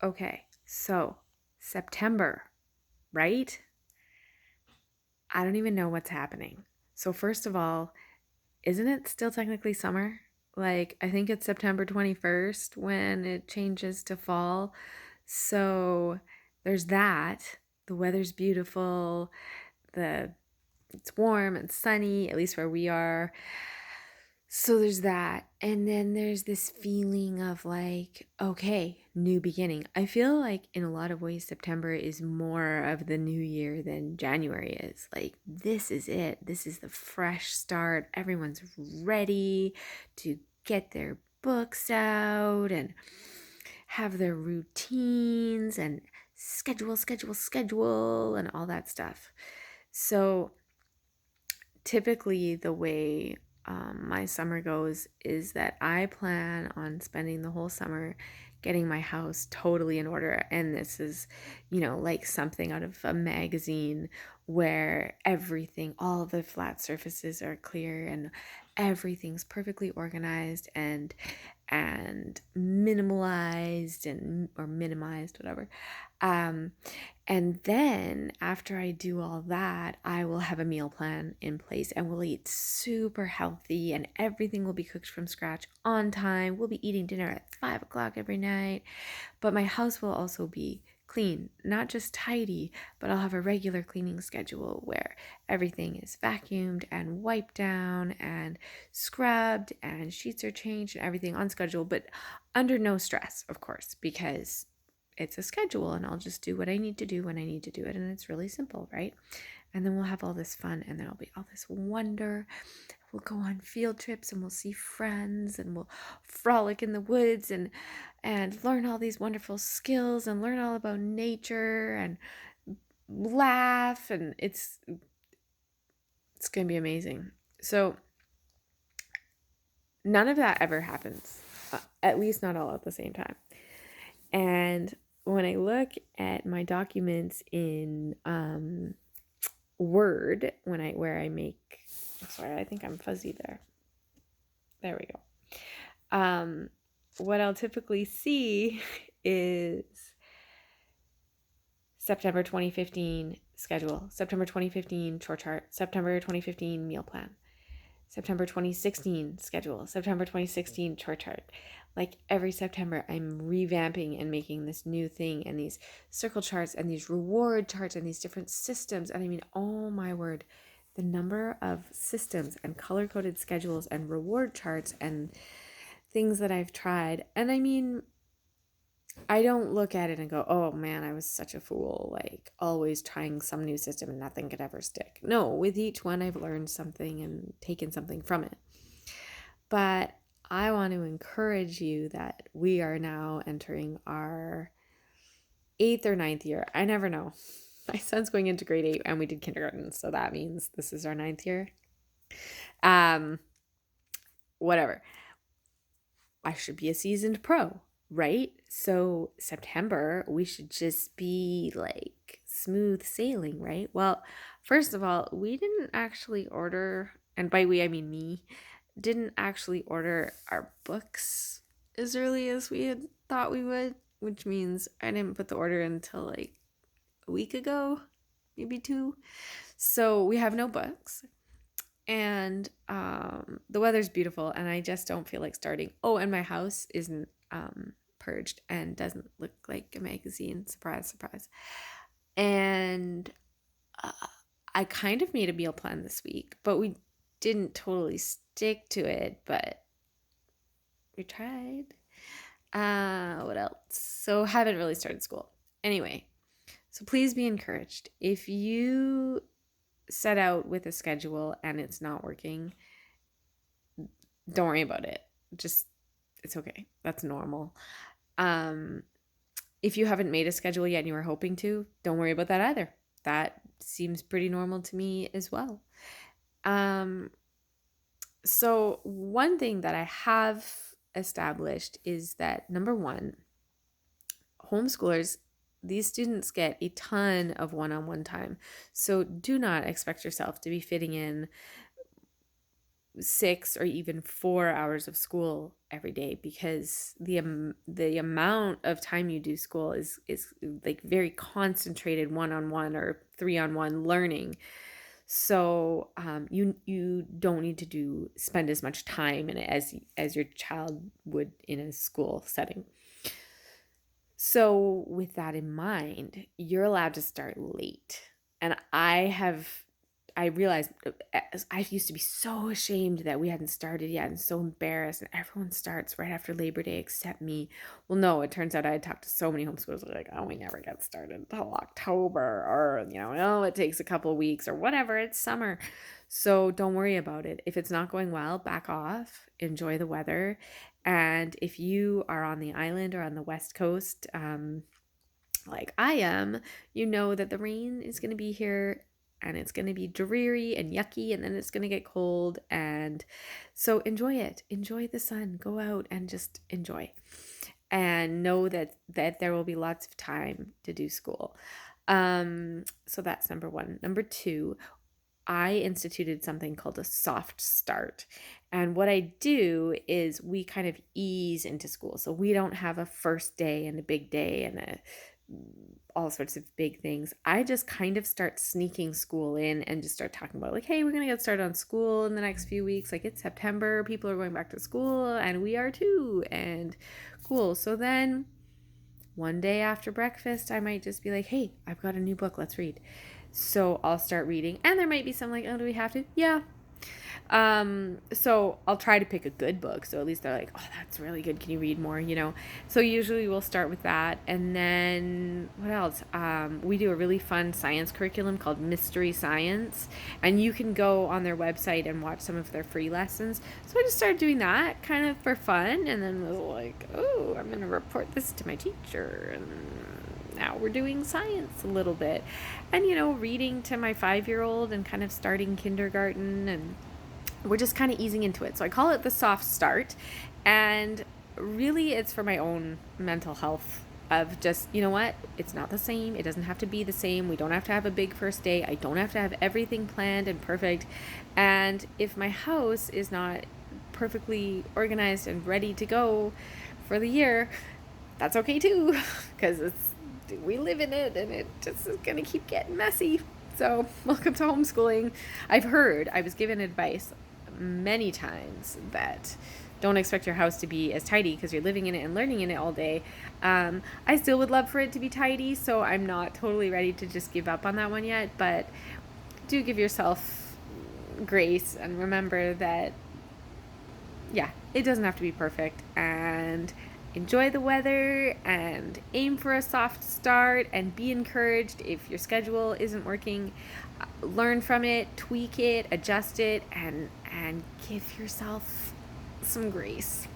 Okay, so September, right? I don't even know what's happening. So, first of all, isn't it still technically summer? Like, I think it's September 21st when it changes to fall. So, there's that. The weather's beautiful. The It's warm and sunny, at least where we are. So there's that. And then there's this feeling of like, okay, new beginning. I feel like in a lot of ways, September is more of the new year than January is. Like, this is it. This is the fresh start. Everyone's ready to get their books out and have their routines and schedule, and all that stuff. So typically the way my summer goes is that I plan on spending the whole summer getting my house totally in order. And this is, like something out of a magazine where everything, all of the flat surfaces are clear and everything's perfectly organized and minimalized and or minimized, whatever. Um, and then after I do all that, I will have a meal plan in place and we'll eat super healthy and everything will be cooked from scratch on time. We'll be eating dinner at 5 o'clock every night. But my house will also be clean, not just tidy, but I'll have a regular cleaning schedule where everything is vacuumed and wiped down and scrubbed and sheets are changed and everything on schedule, but under no stress, of course, because it's a schedule and I'll just do what I need to do when I need to do it. And it's really simple, right? And then we'll have all this fun and there'll be all this wonder. We'll go on field trips and we'll see friends and we'll frolic in the woods and learn all these wonderful skills and learn all about nature and laugh, and it's going to be amazing. So none of that ever happens. At least not all at the same time. And when I look at my documents in Word, where I make, sorry, I think I'm fuzzy there. There we go. What I'll typically see is September 2015 schedule, September 2015 chore chart, September 2015 meal plan, September 2016 schedule, September 2016 chore chart. Like every September, I'm revamping and making this new thing and these circle charts and these reward charts and these different systems. And I mean, oh my word, the number of systems and color coded schedules and reward charts and things that I've tried. And I mean, I don't look at it and go, oh man, I was such a fool, like always trying some new system and nothing could ever stick. No, with each one, I've learned something and taken something from it. But I want to encourage you that we are now entering our 8th or 9th year. I never know. My son's going into grade 8 and we did kindergarten. So that means this is our 9th year. Um, Whatever. I should be a seasoned pro, right? So September, we should just be like smooth sailing, right? Well, first of all, we didn't actually order, and by we I mean me, didn't actually order our books as early as we had thought we would, which means I didn't put the order until like a week ago, maybe two. So we have no books. And the weather's beautiful, and I just don't feel like starting. Oh, and my house isn't purged and doesn't look like a magazine. Surprise, surprise. And uh, I kind of made a meal plan this week, but we didn't totally stick to it, but we tried. What else? So haven't really started school. Anyway, so please be encouraged. If you set out with a schedule and it's not working, don't worry about it. Just, it's okay. That's normal. Um, if you haven't made a schedule yet and you were hoping to, don't worry about that either. That seems pretty normal to me as well. Um, so one thing that I have established is that number one, homeschoolers, these students get a ton of one-on-one time. So do not expect yourself to be fitting in 6 or even 4 hours of school every day, because the amount of time you do school is like very concentrated one-on-one or three-on-one learning. So you don't need to spend as much time in it as your child would in a school setting. So with that in mind, you're allowed to start late. And I realized I used to be so ashamed that we hadn't started yet and so embarrassed, and everyone starts right after Labor Day except me. Well, no, it turns out I had talked to so many homeschoolers like, oh, we never get started until October, or, no, it takes a couple of weeks or whatever. It's summer. So don't worry about it. If it's not going well, back off, enjoy the weather. And if you are on the island or on the West Coast, like I am, you know that the rain is going to be here and it's going to be dreary and yucky, and then it's going to get cold. And so enjoy it. Enjoy the sun. Go out and just enjoy. And know that there will be lots of time to do school. So that's number one. Number two, I instituted something called a soft start. And what I do is we kind of ease into school. So we don't have a first day and a big day and all sorts of big things. I just kind of start sneaking school in and just start talking about like, hey, we're going to get started on school in the next few weeks. Like, it's September, people are going back to school and we are too. And cool. So then one day after breakfast, I might just be like, hey, I've got a new book. Let's read. So I'll start reading, and there might be some like, oh, do we have to? Yeah. So I'll try to pick a good book. So at least they're like, oh, that's really good. Can you read more? So usually we'll start with that. And then what else? We do a really fun science curriculum called Mystery Science, and you can go on their website and watch some of their free lessons. So I just started doing that kind of for fun, and then was like, oh, I'm going to report this to my teacher. And now we're doing science a little bit, and reading to my 5-year-old and kind of starting kindergarten, and we're just kind of easing into it. So I call it the soft start, and really it's for my own mental health of just, what, it's not the same. It doesn't have to be the same. We don't have to have a big first day. I don't have to have everything planned and perfect. And if my house is not perfectly organized and ready to go for the year, that's okay too, because we live in it and it just is going to keep getting messy. So welcome to homeschooling. I was given advice many times that don't expect your house to be as tidy because you're living in it and learning in it all day. I still would love for it to be tidy, so I'm not totally ready to just give up on that one yet, but do give yourself grace and remember that, yeah, it doesn't have to be perfect, and enjoy the weather and aim for a soft start, and be encouraged if your schedule isn't working. Learn from it, tweak it, adjust it, and give yourself some grace.